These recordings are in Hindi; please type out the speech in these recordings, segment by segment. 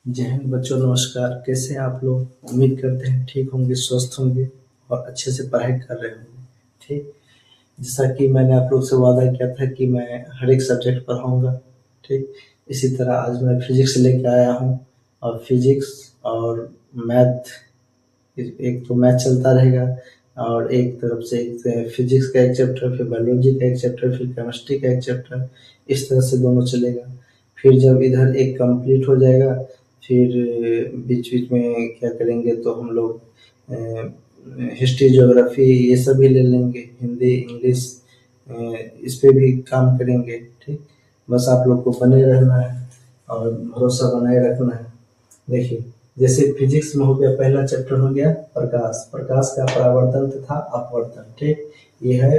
जय हिंद बच्चों, नमस्कार। कैसे हैं आप लोग? उम्मीद करते हैं ठीक होंगे, स्वस्थ होंगे और अच्छे से पढ़ाई कर रहे होंगे। ठीक, जैसा कि मैंने आप लोग से वादा किया था कि मैं हर एक सब्जेक्ट पढ़ाऊंगा। ठीक, इसी तरह आज मैं फिजिक्स लेके आया हूँ और फिजिक्स और मैथ, एक तो मैथ चलता रहेगा और एक तरफ से एक फिजिक्स का एक चैप्टर, फिर बायोलॉजी का एक चैप्टर, फिर केमिस्ट्री का एक चैप्टर, इस तरह से दोनों चलेगा। फिर जब इधर एक कंप्लीट हो जाएगा, फिर बीच बीच में क्या करेंगे तो हम लोग हिस्ट्री, ज्योग्राफी ये सब भी ले लेंगे, हिंदी, इंग्लिश, इस पे भी काम करेंगे। ठीक, बस आप लोग को बने रहना है और भरोसा बनाए रखना है। देखिए, जैसे फिजिक्स में हो गया, पहला चैप्टर हो गया प्रकाश। प्रकाश का परावर्तन तथा अपवर्तन। ठीक, ये है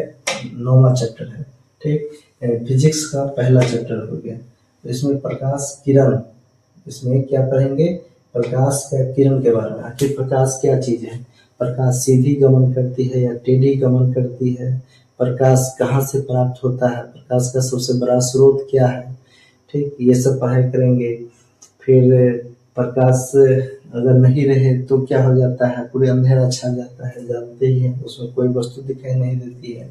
9वां चैप्टर है। ठीक, फिजिक्स का पहला चैप्टर हो गया। तो इसमें प्रकाश किरण, इसमें क्या पढ़ेंगे? प्रकाश का किरण के बारे में। आखिर प्रकाश क्या चीज है? प्रकाश सीधी गमन करती है या टेढ़ी गमन करती है? प्रकाश कहाँ से प्राप्त होता है? प्रकाश का सबसे बड़ा स्रोत क्या है? ठीक, ये सब पढ़ाई करेंगे। फिर प्रकाश अगर नहीं रहे तो क्या हो जाता है? पूरे अंधेरा छा जाता है, जानते ही हैं, उसमें कोई वस्तु दिखाई नहीं देती है।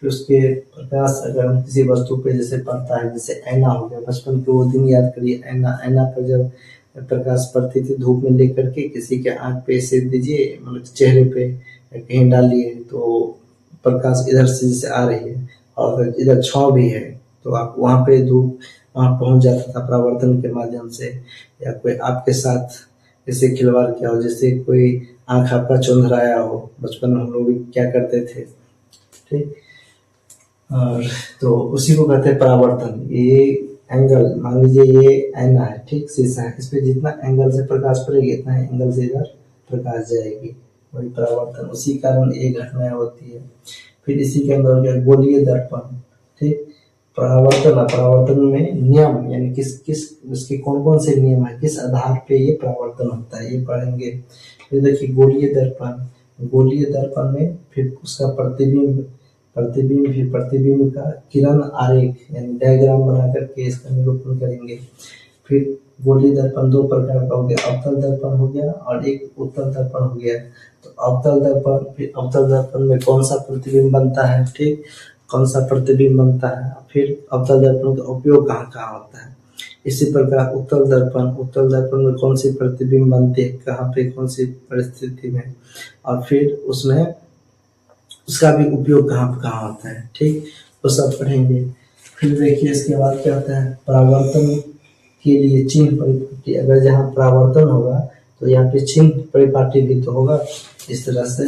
फिर उसके प्रकाश अगर हम किसी वस्तु पे जैसे पड़ता है, जैसे ऐना हो गया, बचपन के वो दिन याद करिए। ऐना, ऐना पर जब प्रकाश पड़ती थी धूप में लेकर के, किसी के आंख पे ऐसे दीजिए, मतलब चेहरे पे कहीं डालिए तो प्रकाश इधर से जैसे आ रही है और इधर छाँव भी है तो आप वहाँ पे धूप वहाँ पहुँच जाता था परावर्तन के माध्यम से। या कोई आपके साथ जैसे खिलवाड़ किया हो, जैसे कोई आंख आपका चुंधराया हो, बचपन में हम लोग भी क्या करते थे। ठीक, और तो उसी को कहते हैं परावर्तन। ये एंगल, मान लीजिए ये ऐना है, ठीक, शीशा है, इस पे जितना एंगल से प्रकाश पड़ेगी इतना एंगल से इधर प्रकाश जाएगी, वही परावर्तन। उसी कारण ये घटनाएं होती है। फिर इसी के अंदर हो गया गोलीय दर्पण। ठीक, परावर्तन, परावर्तन में नियम, यानी किस किस उसके कौन कौन से नियम है, किस आधार पे ये परावर्तन होता है, ये पढ़ेंगे। फिर देखिए गोलीय दर्पण। गोलीय दर्पण में फिर उसका प्रतिबिंब, प्रतिबिंब, फिर प्रतिबिंब का किरण आरेख यानी डायग्राम बना करके इसका निरूपण करेंगे। फिर गोलीय दर्पण दो प्रकार का हो गया, अवतल दर्पण हो गया और एक उत्तल दर्पण हो गया। तो अवतल दर्पण, फिर अवतल दर्पण में कौन सा प्रतिबिंब बनता है, ठीक, कौन सा प्रतिबिंब बनता है, फिर अवतल दर्पण का उपयोग कहाँ कहाँ होता है। इसी प्रकार उत्तल दर्पण, उत्तल दर्पण में कौन सी प्रतिबिंब बनती है, कहाँ पे, कौन सी परिस्थिति में, और फिर उसमें उसका भी उपयोग कहाँ कहाँ होता है। ठीक, वो सब पढ़ेंगे। फिर देखिए इसके बाद क्या होता है, परावर्तन के लिए चिन्ह परिपाटी। अगर जहाँ परावर्तन होगा तो यहाँ पे चिन्ह परिपाटी भी तो होगा। इस तरह से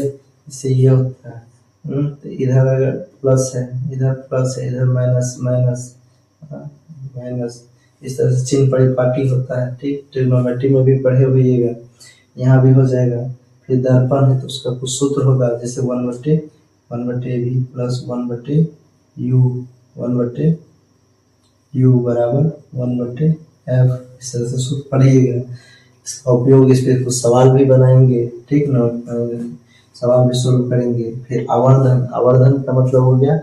इससे ये होता है। तो इधर अगर प्लस है, इधर प्लस है, इधर माइनस, माइनस, माइनस, इस तरह से चिन्ह परिपाटी होता है। ठीक, ट्रिग्नोमेट्री में भी पढ़े हुएगा, यहाँ भी हो जाएगा। फिर दर्पण है तो उसका कुछ सूत्र होगा, जैसे 1/1 भी प्लस 1/u, 1/u बराबर 1/f, इस तरह से सूत्र पढ़िएगा। इसका उपयोग, इस पे कुछ सवाल भी बनाएंगे। ठीक ना, सवाल भी शुरू करेंगे। फिर आवर्धन, आवर्धन का मतलब हो गया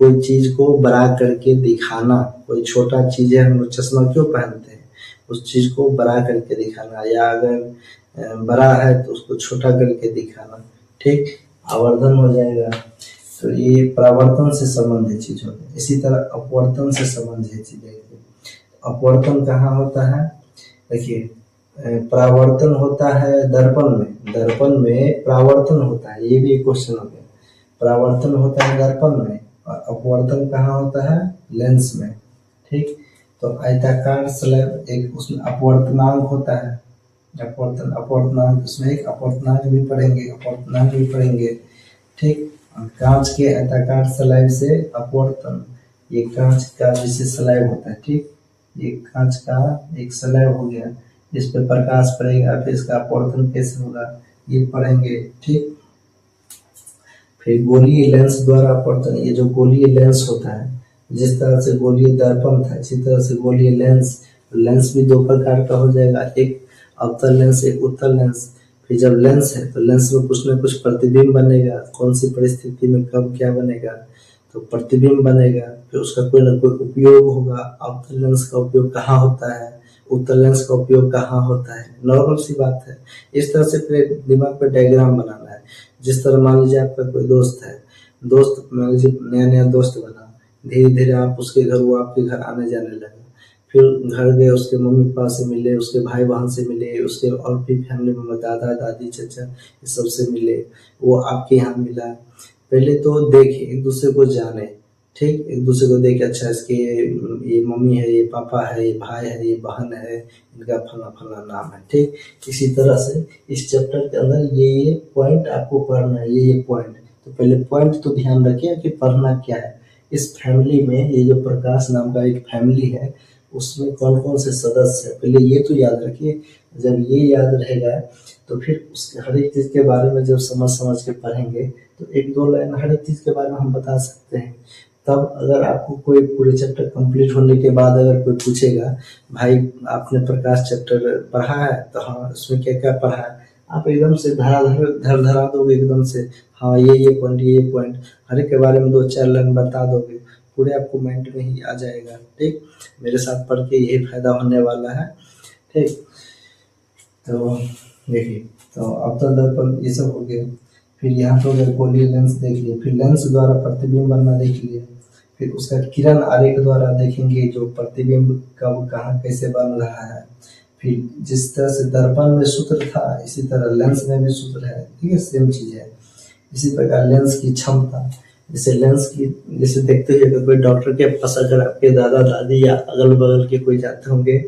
कोई चीज को बड़ा करके दिखाना। कोई छोटा चीज है, हम लोग चश्मा क्यों पहनते हैं, उस चीज को बड़ा करके दिखाना, या अगर बड़ा है तो उसको छोटा करके दिखाना। ठीक, आवर्धन हो जाएगा। तो ये परावर्तन से संबंधित चीज होती है। इसी तरह अपवर्तन से संबंधित चीज है। अपवर्तन कहाँ होता है? देखिए, परावर्तन होता है दर्पण में, दर्पण में परावर्तन होता है, ये भी एक क्वेश्चन हो गया। परावर्तन होता है दर्पण में और अपवर्तन कहाँ होता है? लेंस में। ठीक, तो आयताकार स्लैब, एक उसमें अपवर्तनांक होता है, अपवर्तन, अपवर्तनांक, उसमें एक अपवर्तनांक भी पढ़ेंगे, अपवर्तनांक भी पढ़ेंगे। ठीक, कांच के आयताकार स्लैब से अपवर्तन, ये कांच का जैसे स्लैब होता है। ठीक, ये कांच का एक स्लैब हो गया, इस पे प्रकाश पड़ेगा, फिर इसका अपवर्तन कैसे होगा ये पढ़ेंगे। ठीक, फिर गोलीय लेंस द्वारा अपवर्तन। ये जो गोलीय लेंस होता है, जिस तरह से गोलीय दर्पण था इसी तरह से गोलीय लेंस, लेंस भी दो प्रकार का हो जाएगा, एक अवतल लेंस, एक उत्तल लेंस। फिर जब लेंस है तो लेंस में कुछ न कुछ प्रतिबिंब बनेगा, कौन सी परिस्थिति में कब क्या बनेगा, तो प्रतिबिंब बनेगा। फिर उसका कोई ना कोई उपयोग होगा। अवतल लेंस का उपयोग कहाँ होता है? उत्तल लेंस का उपयोग कहाँ होता है, नॉर्मल सी बात है। इस तरह से फिर दिमाग पे डायग्राम बनाना है। जिस तरह मान लीजिए आपका कोई दोस्त है, दोस्त मान लीजिए नया नया दोस्त बना, धीरे धीरे आप उसके घर, वो आपके घर आने जाने लगा, फिर घर गए, उसके मम्मी पापा से मिले, उसके भाई बहन से मिले, उसके और भी फैमिली मेंबर, दादा दादी चाचा, ये सबसे मिले, वो आपके यहाँ मिला। पहले तो देखे, एक दूसरे को जाने, ठीक, एक दूसरे को देखे, अच्छा इसके ये मम्मी है, ये पापा है, ये भाई है, ये बहन है, इनका फला फला नाम है, ठीक। इसी तरह से इस चैप्टर के अंदर ये पॉइंट आपको पढ़ना है, ये पॉइंट। तो पहले पॉइंट तो ध्यान रखिए कि पढ़ना क्या है। इस फैमिली में ये जो प्रकाश नाम का एक फैमिली है, उसमें कौन कौन से सदस्य है, पहले ये तो याद रखिए। जब ये याद रहेगा तो फिर उसके हर एक चीज़ के बारे में जब समझ समझ के पढ़ेंगे तो एक दो लाइन हर एक चीज़ के बारे में हम बता सकते हैं। तब अगर आपको कोई पूरे चैप्टर कंप्लीट होने के बाद अगर कोई पूछेगा, भाई आपने प्रकाश चैप्टर पढ़ा है, तो हाँ उसमें क्या क्या पढ़ा है, आप एकदम से धर धरा दोगे एकदम से, हाँ ये पॉइंट, ये पॉइंट, हर एक के बारे में दो चार लाइन बता दोगे, पूरे आपको माइंड में ही आ जाएगा, ठीक। मेरे साथ पढ़ के यही फायदा होने वाला है, ठीक। तो देखिए, तो अब तो दर्पण ये सब हो गया। फिर यहाँ तो अगर गोलीय लेंस देख लिए, फिर लेंस द्वारा प्रतिबिंब बनना देख लिए, फिर उसका किरण आरेख द्वारा देखेंगे जो प्रतिबिंब कब कहाँ कैसे बन रहा है। फिर जिस तरह से दर्पण में सूत्र था, इसी तरह लेंस में भी सूत्र है, ठीक है, सेम चीज़ है। इसी प्रकार लेंस की क्षमता, जैसे लेंस की, जैसे देखते हुए अगर कोई डॉक्टर के पास अगर आपके दादा दादी या अगल बगल के कोई जाते होंगे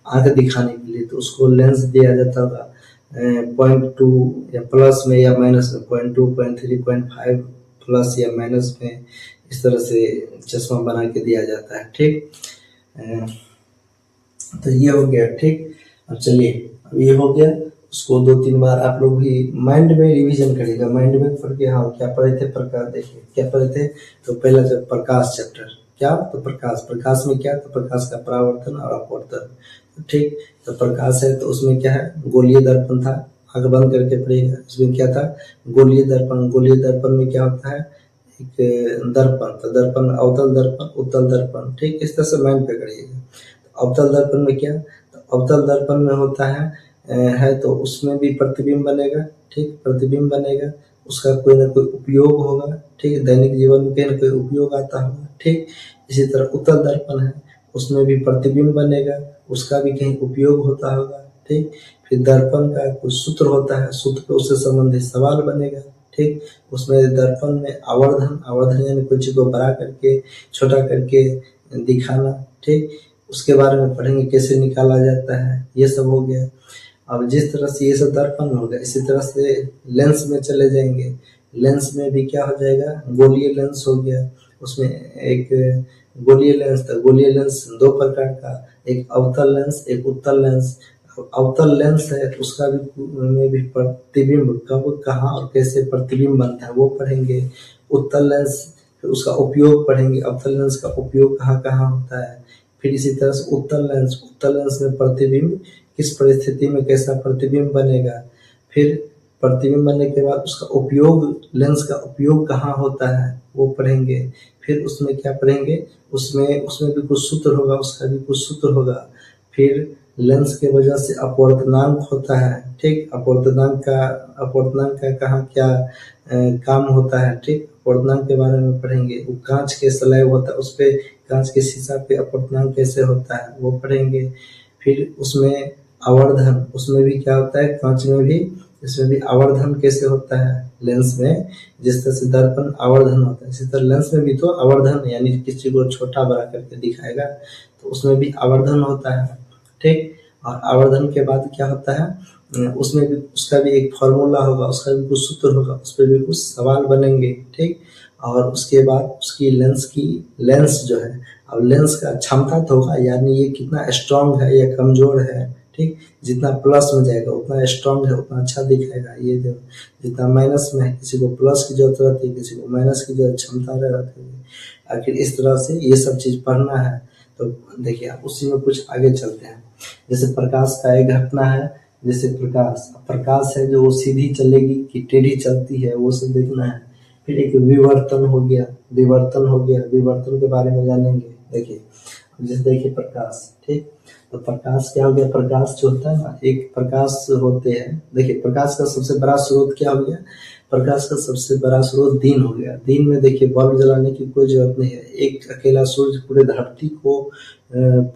आंख दिखाने के लिए, तो उसको लेंस दिया जाता होगा 0.2 या प्लस में या माइनस में, 0.2, 0.3, 0.5 प्लस या माइनस में, इस तरह से चश्मा बना के दिया जाता है, ठीक। तो ये हो गया, ठीक। अब चलिए, अब ये हो गया, उसको 2-3 बार आप लोग भी माइंड में रिवीजन करिएगा, माइंड में पढ़ के, हाँ क्या पढ़े थे, प्रकाश, देखिए क्या पढ़े थे। तो पहला जब प्रकाश चैप्टर, क्या, तो प्रकाश में क्या, तो प्रकाश का परावर्तन और अपवर्तन, ठीक। तो प्रकाश है तो उसमें क्या है, गोलीय दर्पण था, आंख बंद करके पढ़िएगा। उसमें क्या था, गोलीय दर्पण। गोलीय दर्पण में क्या होता है, एक दर्पण, तो दर्पण अवतल दर्पण, उत्तल दर्पण, ठीक। इस तरह से माइंड पकड़िएगा। अवतल दर्पण में क्या, तो अवतल दर्पण में होता है तो उसमें भी प्रतिबिंब बनेगा, ठीक, प्रतिबिंब बनेगा, उसका कोई ना कोई उपयोग होगा, ठीक, दैनिक जीवन में कहीं ना कोई उपयोग आता होगा, ठीक। इसी तरह उत्तल दर्पण है, उसमें भी प्रतिबिंब बनेगा, उसका भी कहीं उपयोग होता होगा, ठीक। फिर दर्पण का कुछ सूत्र होता है, सूत्र पे उससे संबंधित सवाल बनेगा, ठीक। उसमें दर्पण में आवर्धन यानी कुछ को बड़ा करके छोटा करके दिखाना, ठीक। उसके बारे में पढ़ेंगे, कैसे निकाला जाता है, ये सब हो गया। अब जिस तरह से ये सब दर्पण हो गया, इसी तरह से लेंस में चले जाएंगे। लेंस में भी क्या हो जाएगा, गोलीय लेंस हो गया। उसमें एक गोलीय लेंस था, गोलीय लेंस 2 प्रकार का, एक अवतल लेंस, एक उत्तल लेंस। अवतल लेंस है तो उसका भी में भी प्रतिबिंब कब कहाँ और कैसे प्रतिबिंब बनता है वो पढ़ेंगे। उत्तल लेंस, फिर उसका उपयोग पढ़ेंगे, अवतल लेंस का उपयोग कहाँ कहाँ होता है। फिर इसी तरह से उत्तल लेंस में प्रतिबिंब किस परिस्थिति में कैसा प्रतिबिंब बनेगा। फिर प्रतिबिंब बनने के बाद उसका उपयोग, लेंस का उपयोग कहाँ होता है वो पढ़ेंगे। फिर उसमें क्या पढ़ेंगे, उसमें भी कुछ सूत्र होगा, उसका भी कुछ सूत्र होगा। फिर लेंस के वजह से अपवर्तनांक होता है, ठीक। अपवर्तनांक का कहाँ क्या काम होता है, ठीक। अपवर्तनांक के बारे में पढ़ेंगे। वो कांच के स्लैब होता है, उस पे कांच के शीशा पे अपवर्तनांक कैसे होता है वो पढ़ेंगे। फिर उसमें आवर्धन, उसमें भी क्या होता है, कांच में भी, इसमें भी आवर्धन कैसे होता है। लेंस में जिस तरह से दर्पण आवर्धन होता है, इसी तरह लेंस में भी तो आवर्धन, यानी किसी को छोटा बड़ा करके दिखाएगा, तो उसमें भी आवर्धन होता है, ठीक। और आवर्धन के बाद क्या होता है, उसमें भी उसका भी एक फॉर्मूला होगा, उसका भी कुछ सूत्र होगा, उस पर भी कुछ सवाल बनेंगे, ठीक। और उसके बाद उसकी लेंस जो है, अब लेंस का क्षमता तो होगा, यानी ये कितना स्ट्रांग है या कमजोर है, ठीक। जितना प्लस में जाएगा उतना स्ट्रांग है, उतना अच्छा दिखाएगा। ये जो जितना माइनस में है, किसी को प्लस की जरूरत रहती है, किसी को माइनस की जो क्षमता रहती है। आखिर इस तरह से ये सब चीज पढ़ना है। तो देखिए उसी में कुछ आगे चलते हैं। जैसे प्रकाश का एक घटना है, जैसे प्रकाश है जो वो सीधी चलेगी कि टेढ़ी चलती है, वो सब देखना है। फिर एक विवर्तन हो गया, विवर्तन के बारे में जानेंगे। देखिए जैसे देखिए प्रकाश, ठीक। तो प्रकाश क्या हो गया, प्रकाश जो होता है ना, एक प्रकाश होते हैं, देखिए प्रकाश का सबसे बड़ा स्रोत क्या हो गया, प्रकाश का सबसे बड़ा स्रोत दिन हो गया। दिन में देखिए बल्ब जलाने की कोई जरूरत नहीं है, एक अकेला सूर्य पूरे धरती को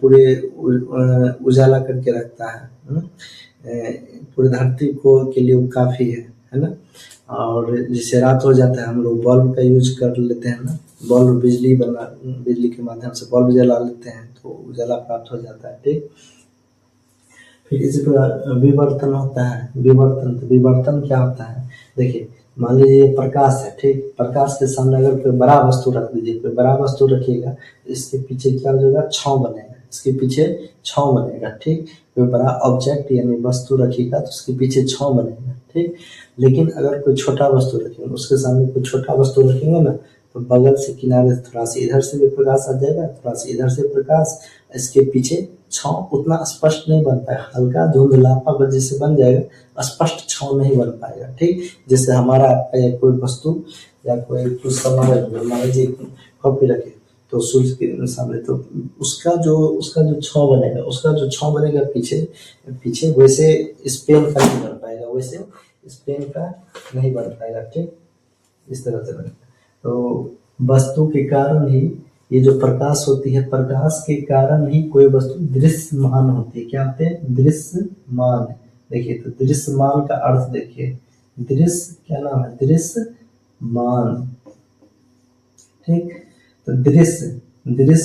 पूरे उजाला करके रखता है। पूरी धरती को के लिए वो काफ़ी है ना। और जैसे रात हो जाता है हम लोग बल्ब का यूज कर लेते हैं ना, बल्ब बिजली के माध्यम से बल्ब जला लेते हैं तो उजाला प्राप्त हो जाता है, ठीक। फिर इसी प्रकार विवर्तन होता है, विवर्तन क्या होता है, देखिए मान लीजिए प्रकाश है, ठीक। प्रकाश के सामने अगर कोई बड़ा वस्तु रख दीजिए, कोई बड़ा वस्तु रखिएगा तो इसके पीछे क्या हो जाएगा, छाँव बनेगा, इसके पीछे छाँव बनेगा, ठीक। कोई बड़ा ऑब्जेक्ट यानी वस्तु रखिएगा तो उसके पीछे छाँव बनेगा, ठीक। लेकिन अगर कोई छोटा वस्तु रखेंगे, उसके सामने कोई छोटा वस्तु रखेंगे ना, तो बगल से किनारे थोड़ा सा इधर से भी प्रकाश आ जाएगा, थोड़ा सा इधर से प्रकाश, इसके पीछे छाँव उतना स्पष्ट नहीं बन पाएगा, हल्का धुंधलापा वजह से बन जाएगा, स्पष्ट छाँव नहीं बन पाएगा, ठीक। जैसे हमारा कोई वस्तु या कोई कुछ सामान मान लीजिए कॉपी रखे तो सूर्य के सामने, तो उसका जो छाँव बनेगा, पीछे वैसे इस पेन का नहीं बन पाएगा, वैसे इस पेन का नहीं बन पाएगा, ठीक। इस तरह से बनेगा। तो वस्तु के कारण ही ये जो प्रकाश होती है, प्रकाश के कारण ही कोई वस्तु दृश्यमान होती है। क्या होते हैं, दृश्यमान। देखिए तो दृश्यमान का अर्थ देखिए, दृश्य क्या नाम है, दृश्यमान, ठीक। तो दृश्य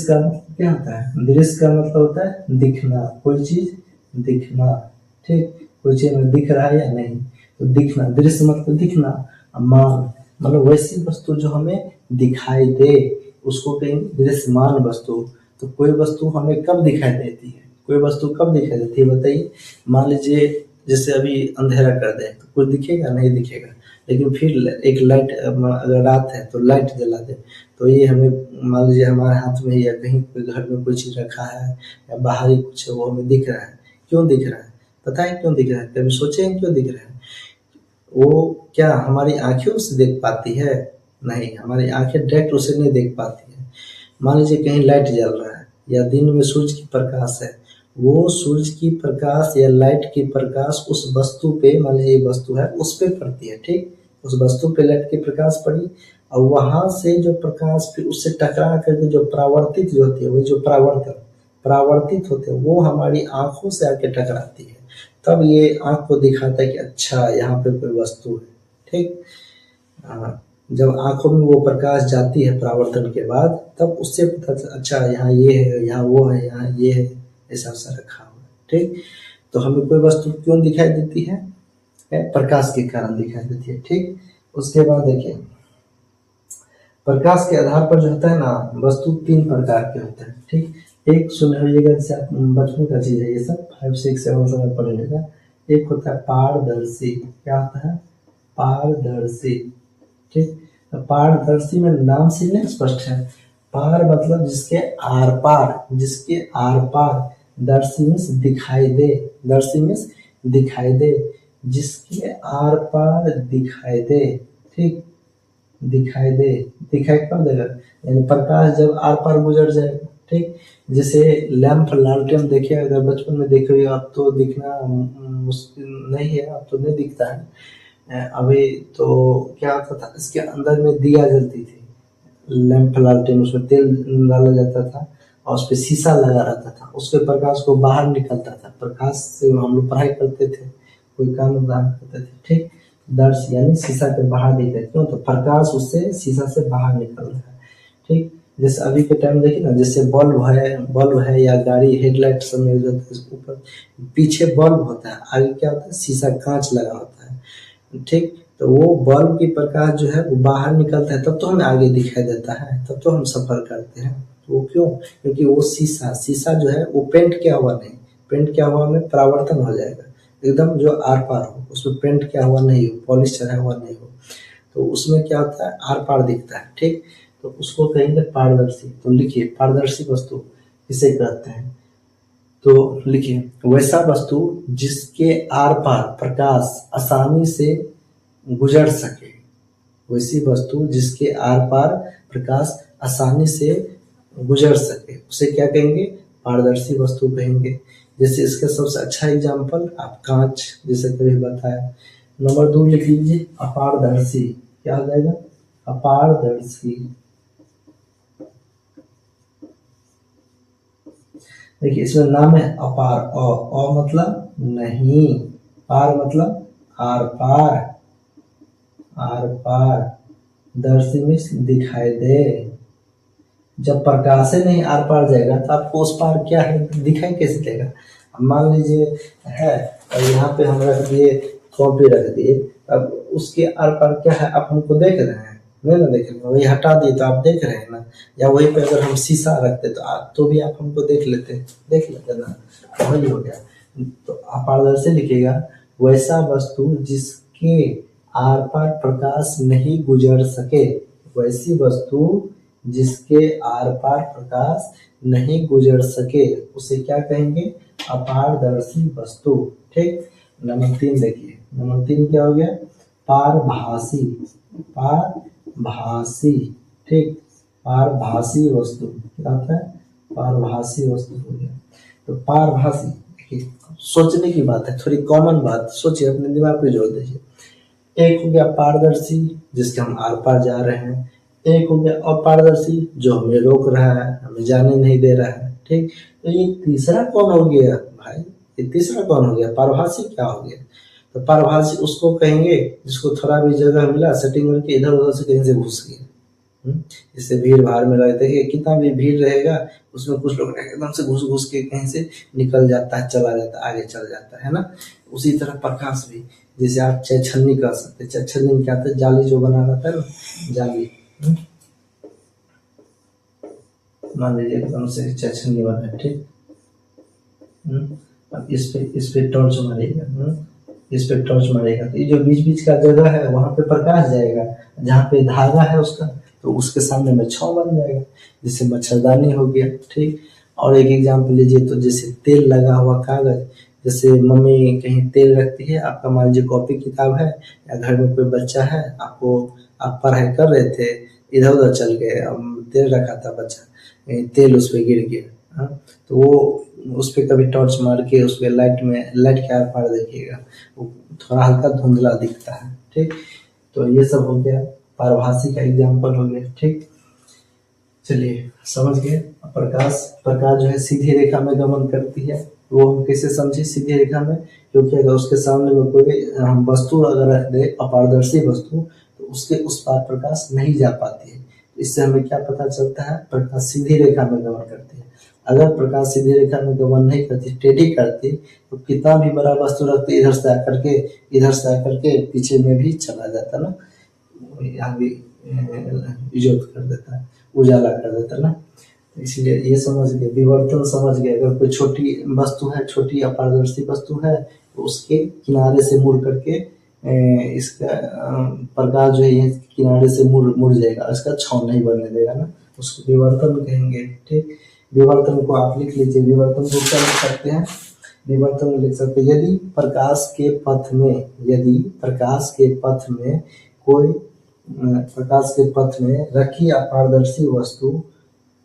का मतलब क्या होता है, दृश्य का मतलब होता है दिखना, कोई चीज दिखना, ठीक। कोई चीज में दिख रहा है या नहीं, तो दिखना, दृश्य मतलब दिखना, मान मतलब वैसी वस्तु जो हमें दिखाई दे उसको कहेंगे दृश्यमान वस्तु। तो कोई वस्तु हमें कब दिखाई देती है, कोई वस्तु कब दिखाई देती है बताइए। मान लीजिए जैसे अभी अंधेरा कर दें तो कुछ दिखेगा, नहीं दिखेगा, लेकिन फिर एक लाइट, अगर रात है तो लाइट जला दे तो ये हमें, मान लीजिए हमारे हाथ में या कहीं कोई घर में कोई चीज़ रखा है या बाहर ही कुछ है वो हमें दिख रहा है। क्यों दिख रहा है, पता है क्यों दिख रहा है, कभी सोचे हैं क्यों दिख रहा है। वो क्या हमारी आंखें उसे देख पाती है, नहीं, हमारी आंखें डायरेक्ट उसे नहीं देख पाती है। मान लीजिए कहीं लाइट जल रहा है या दिन में सूरज की प्रकाश है, वो सूरज की प्रकाश या लाइट की प्रकाश उस वस्तु पे, मान लीजिए ये वस्तु है उस पे पड़ती है, ठीक। उस वस्तु पे लाइट की प्रकाश पड़ी और वहां से जो प्रकाश फिर उससे टकरा करके जो परावर्तित जो होती है, वही जो परावर्तित होते हैं वो हमारी आंखों से आके टकराती है, तब ये आंख को दिखाता है कि अच्छा यहाँ पे कोई वस्तु है, ठीक। जब आंखों में वो प्रकाश जाती है परावर्तन के बाद, तब उससे पता चलता अच्छा यहाँ ये है, यहाँ वो है, यहाँ ये है, ऐसा सा रखा हुआ है, ठीक। तो हमें कोई वस्तु क्यों दिखाई देती है, प्रकाश के कारण दिखाई देती है, ठीक। उसके बाद देखिए प्रकाश के आधार पर जो होता है ना, वस्तु 3 प्रकार के होते हैं, ठीक। एक सुने होइएगा, जैसे आप बचपन का चीज है ये सब, 5, 6, 7 समय पढ़ेगा। एक होता है पारदर्शी, क्या होता है, पारदर्शी, ठीक। तो पारदर्शी में नाम से नहीं स्पष्ट है, पार मतलब जिसके आर पार, दर्शी मीन्स दिखाई दे, जिसके आर पार दिखाई दे, ठीक। दिखाई कब देगा, यानी प्रकाश जब आर पार गुजर जाएगा, ठीक। जैसे लैंप लालटेन देखिए, अगर बचपन में देखे हुए अब तो दिखना मुश्किल नहीं है, अब तो नहीं दिखता है। अभी तो क्या होता था, इसके अंदर में दिया जलती थी, लैंप लालटेन, उसमें तेल डाला जाता था और उस पर शीशा लगा रहता था, उसके प्रकाश को बाहर निकलता था, प्रकाश से हम लोग पढ़ाई करते थे, कोई काम धाम करते थे, ठीक। दर्श यानी शीशा के बाहर दिख रहे, क्यों, तो प्रकाश उससे शीशा से बाहर निकल रहा है, ठीक। जैसे अभी के टाइम देखिए ना, जैसे बल्ब है या गाड़ी हेडलाइट सब में ऊपर पीछे बल्ब होता है, आगे क्या होता है, शीशा कांच लगा होता है, ठीक। तो वो बल्ब की प्रकाश जो है वो बाहर निकलता है, तब तो हमें आगे दिखाई देता है, तब तो हम सफर करते हैं। तो वो क्यों, क्योंकि वो शीशा जो है वो पेंट किया हुआ नहीं, पेंट किया हुआ में परावर्तन हो जाएगा, एकदम जो आर पार हो, उसमें पेंट किया हुआ नहीं हो, पॉलिश चढ़ा हुआ नहीं हो, तो उसमें क्या होता है, आर पार दिखता है, ठीक। तो उसको कहेंगे पारदर्शी। तो लिखिए पारदर्शी वस्तु किसे कहते हैं, तो लिखिए वैसा वस्तु जिसके आर पार प्रकाश आसानी से गुजर सके, वैसी वस्तु जिसके आर पार प्रकाश आसानी से गुजर सके उसे क्या कहेंगे, पारदर्शी वस्तु कहेंगे। जैसे इसका सबसे अच्छा एग्जाम्पल आप कांच, जैसे कभी बताया। नंबर 2 लिख लीजिए अपारदर्शी, क्या हो जाएगा, अपारदर्शी। देखिए इसमें नाम है अपार, अ मतलब नहीं, पार मतलब आर पार, आर पार, दर्शी में दिखाई दे। जब प्रकाश से नहीं आर पार जाएगा तो आपको उस पार क्या है दिखाई कैसे देगा। अब मान लीजिए है और यहाँ पे हम रख दिए, कॉपी रख दिए, अब उसके आर पार क्या है आप हमको देख रहे हैं, नहीं ना देख रहे हैं, वही हटा दिए तो आप देख रहे हैं ना। या वही पे अगर हम शीशा रखते तो आप तो भी आप हमको देख लेते ना, वही हो गया। तो अपारदर्शी लिखेगा वैसा वस्तु जिसके आर पार प्रकाश नहीं गुजर सके, वैसी वस्तु जिसके आर पार प्रकाश नहीं गुजर सके उसे क्या कहेंगे, अपारदर्शी वस्तु। ठीक। नंबर 3 देखिए, नंबर 3 क्या हो गया, पारभासी, पारभासी। ठीक, पारभासी वस्तु क्या होता है, पारभासी वस्तु हो गया। तो पारभासी देखिए सोचने की बात है, थोड़ी कॉमन बात सोचिए, अपने दिमाग पे जोड़ दीजिए। एक हो गया पारदर्शी जिसके हम आर पार जा रहे हैं, एक हो गया अपारदर्शी जो हमें रोक रहा है, हमें जाने नहीं दे रहा है। ठीक, तो ये तीसरा कौन हो गया भाई, ये तीसरा कौन हो गया, पारभासी क्या हो गया। तो पारभासी उसको कहेंगे जिसको थोड़ा भी जगह मिला सेटिंग करके इधर उधर से कहीं से घुस गया। इससे भीड़ भाड़ में लगता है, कितना भी भीड़ रहेगा उसमें कुछ लोग एकदम से घुस घुस के कहीं से निकल जाता है, चला जाता है, आगे चल जाता है ना। उसी तरह प्रकाश भी, जैसे आप छेछन्नी कर सकते, छेछन्नी में क्या होता है, जाली जो बना रहता है ना, जाली। मान लीजिए एकदम से छेछन्नी बना है, ठीक। अब इस पे टॉर्च मारेगा, इस पे टॉर्च मारेगा तो ये जो बीच बीच का जगह है वहां पे प्रकाश जाएगा, जहाँ पे धागा है उसका तो उसके सामने में छांव बन जाएगा, जैसे मच्छरदानी हो गया। ठीक। और एक एग्जाम्पल लीजिए तो जैसे तेल लगा हुआ कागज, जैसे मम्मी कहीं तेल रखती है, आपका मान लीजिए कॉपी किताब है या घर में कोई बच्चा है, आपको आप पढ़ाई कर रहे थे, इधर उधर चल गए, तेल रखा था बच्चा, तेल उस पर गिर गया, हाँ, तो वो उस पर कभी टॉर्च मार के उस पर लाइट के आर पार देखिएगा, वो थोड़ा हल्का धुंधला दिखता है। ठीक, तो ये सब हो गया, पारभासी का एग्जाम्पल हो गया। ठीक, चलिए समझ गए। प्रकाश, प्रकाश जो है सीधी रेखा में गमन करती है, वो हम कैसे समझे सीधी रेखा में, क्योंकि अगर उसके सामने में कोई हम वस्तु अगर रख दे अपारदर्शी वस्तु तो उसके उस पार प्रकाश नहीं जा पाती है। इससे हमें क्या पता चलता है, प्रकाश सीधी रेखा में गमन करती है। अगर प्रकाश सीधी रेखा में गमन नहीं करती, टेढ़ी करती, तो कितना भी बड़ा वस्तु रखते इधर से आकर के पीछे में भी चला जाता ना, यहाँ भी इजोत कर देता है, उजाला कर देता ना। इसलिए ये समझ गए, विवर्तन समझ गए। अगर कोई छोटी वस्तु है, छोटी अपारदर्शी वस्तु है, तो उसके किनारे से मुड़ करके इसका प्रकाश जो है ये किनारे से मुड़ मुड़ जाएगा, इसका छांव नहीं बनने देगा ना, उसको विवर्तन कहेंगे। ठीक, विवर्तन को आप लिख लीजिए, विवर्तन को क्या लिख सकते हैं, विवर्तन लिख सकते हैं, यदि प्रकाश के पथ में, यदि प्रकाश के पथ में कोई प्रकाश के पथ में रखी अपारदर्शी वस्तु,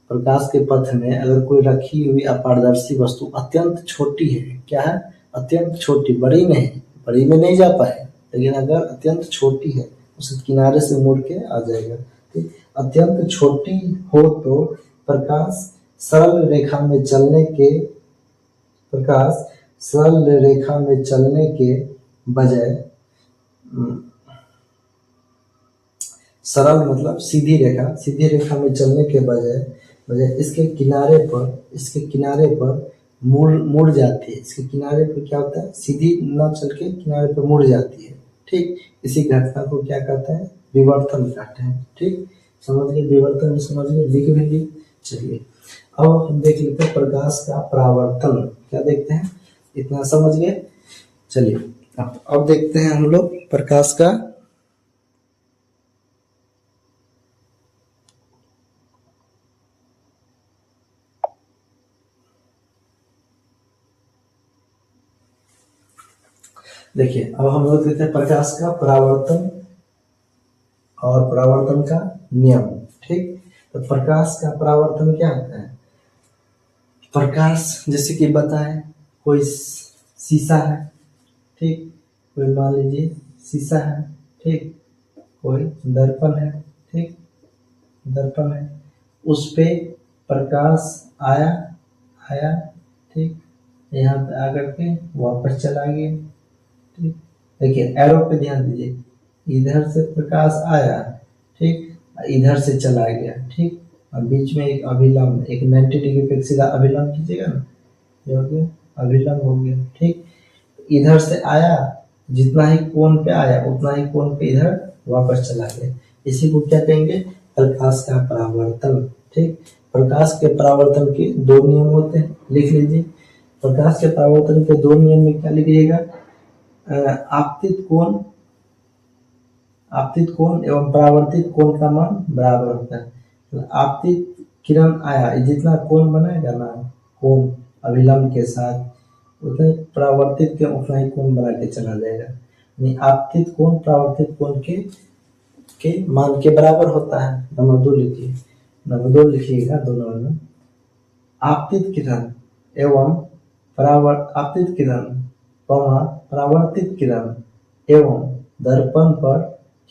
प्रकाश के पथ में अगर कोई रखी हुई अपारदर्शी वस्तु अत्यंत छोटी है, क्या है, अत्यंत छोटी, बड़ी नहीं, बड़ी में नहीं जा पाए, लेकिन अगर अत्यंत छोटी है उसे किनारे से मुड़ के आ जाएगा। ठीक, अत्यंत छोटी हो तो प्रकाश सरल रेखा में चलने के, प्रकाश सरल रेखा में चलने के बजाय, सरल मतलब सीधी रेखा, सीधी रेखा में चलने के बजाय बजाय इसके किनारे पर मुड़ मुड़ जाती है, इसके किनारे पर क्या होता है, सीधी न चल के किनारे पर मुड़ जाती है। ठीक, इसी घटना को क्या कहते हैं, विवर्तन कहते हैं। ठीक, समझ गए, विवर्तन भी समझ गए, लिख भी ली। चलिए अब हम देख लेते हैं प्रकाश का परावर्तन, क्या देखते हैं, इतना समझ गए। चलिए अब देखते हैं हम लोग प्रकाश का, देखिए अब हम लोग देखते हैं प्रकाश का परावर्तन और परावर्तन का नियम। ठीक, तो प्रकाश का परावर्तन क्या होता है? प्रकाश जैसे कि बताएं, कोई शीशा है, ठीक, कोई मान लीजिए शीशा है, ठीक, कोई दर्पण है, ठीक, दर्पण है, उस पे प्रकाश आया आया, ठीक, यहाँ पे आकर के वापस चला गया, ठीक। देखिए एरो पे ध्यान दीजिए, इधर से प्रकाश आया, ठीक, इधर से चला गया, ठीक, और बीच में एक अभिलंब, एक 90 डिग्री पे सीधा अभिलंब कीजिएगा ना, ये हो गया, अभिलंब हो गया, ठीक। इधर से आया, जितना ही कोण पे आया उतना ही कोण पे इधर वापस चला गया, इसी को क्या कहेंगे? प्रकाश का परावर्तन, ठीक। प्रकाश के परावर्तन के दो नियम होते हैं, लिख लीजिए। प्रकाश के परावर्तन के दो नियम में क्या लिखिएगा? आपतित कोण एवं परावर्तित कोण का मान बराबर होता है। तो आपतित किरण आया, जितना कोण बनाएगा ना, कोण अभिलंब के साथ, उतना परावर्तित के उतना ही कोण बना के चला जाएगा। यानी आपतित कोण परावर्तित कोण के मान के बराबर होता है। नंबर 2 लिखिए, नंबर 2 लिखिएगा दोनों में। आपतित किरण एवं आपतित किरण, परावर्तित किरण एवं दर्पण पर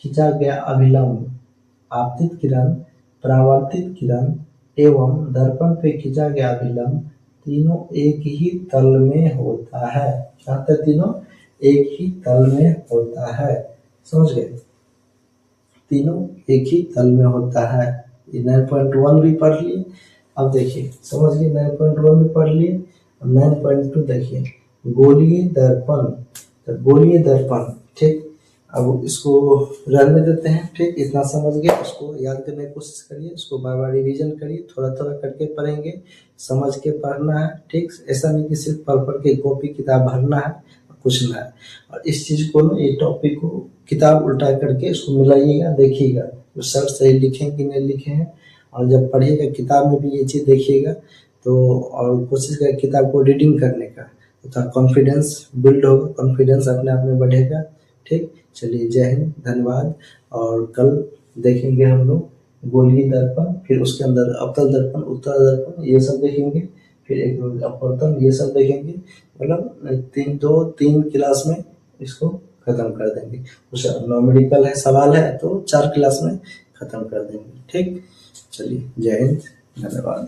खींचा गया अभिलंब। आपतित किरण, परावर्तित किरण एवं दर्पण पे खींचा गया अभिलंब तीनों एक ही तल में होता है। क्या तीनों एक ही तल में होता है? समझ गए? तीनों एक ही तल में होता है। 9.1 भी पढ़ लिए। अब देखिए, समझ गए? 9.1 भी पढ़ लिए। 9.2 देखिए, गोलीय दर्पण। तो गोलीय दर्पण, ठीक। अब इसको रहने देते हैं, ठीक। इतना समझ गए, उसको याद करने की कोशिश करिए, उसको बार बार रिवीजन करिए, थोड़ा थोड़ा करके पढ़ेंगे, समझ के पढ़ना है, ठीक। ऐसा नहीं कि सिर्फ पढ़ पढ़ के कॉपी किताब भरना है, कुछ ना है। और इस चीज को ना, ये टॉपिक को किताब उल्टा करके इसको मिलाइएगा, देखिएगा तो सर सही लिखे कि नहीं लिखे हैं। और जब पढ़िएगा किताब में भी ये चीज़ देखिएगा, तो और कोशिश करें किताब को रीडिंग करने का, तो कॉन्फिडेंस बिल्ड होगा, कॉन्फिडेंस अपने आप में बढ़ेगा, ठीक। चलिए, जय हिंद, धन्यवाद। और कल देखेंगे हम लोग गोलीय दर्पण, फिर उसके अंदर अवतल दर्पण, उत्तल दर्पण, ये सब देखेंगे, फिर एक अपवर्तन, ये सब देखेंगे। मतलब 3 क्लास में इसको खत्म कर देंगे। कुछ नॉमेडिकल है, सवाल है तो 4 क्लास में खत्म कर देंगे, ठीक। चलिए, जय हिंद, धन्यवाद।